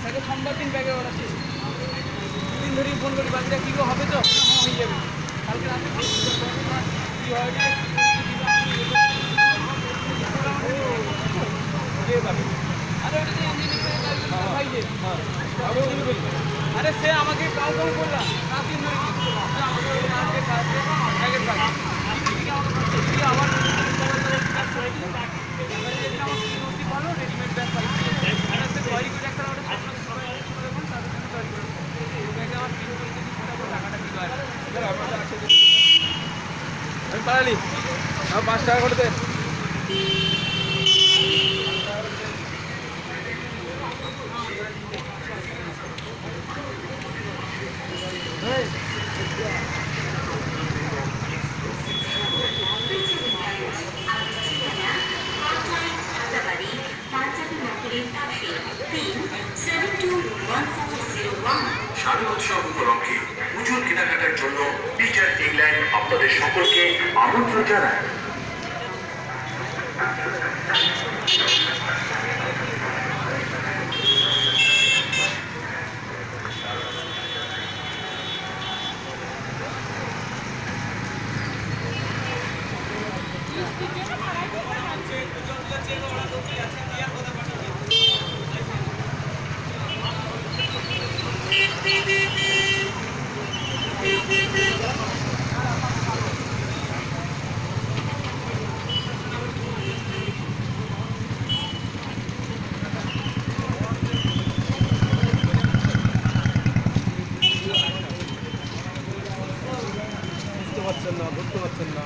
তাকে সোমবার দিন ব্যাগে ওরা ছিল দুদিন ধরেই ফোন করি বাকিটা কী হবে তো হয়ে যাবে কালকে রাতে কী হয় আরে সে আমাকে কাউ কাউ করলাম রাত দিন ধরে আমাকে ব্যাগের কাজ আবার ভালো রেডিমেড ব্যাগ পাইছি তৈরি করে একটা আমি পারালি আমার 5 টাকা করে দে শারদ উৎসব উপলক্ষে পুজোর কেনাকাটার জন্য পিটার ইংল্যান্ড আপনাদের সকলকে আমন্ত্রণ জানায়। বুঝতে পারছেন না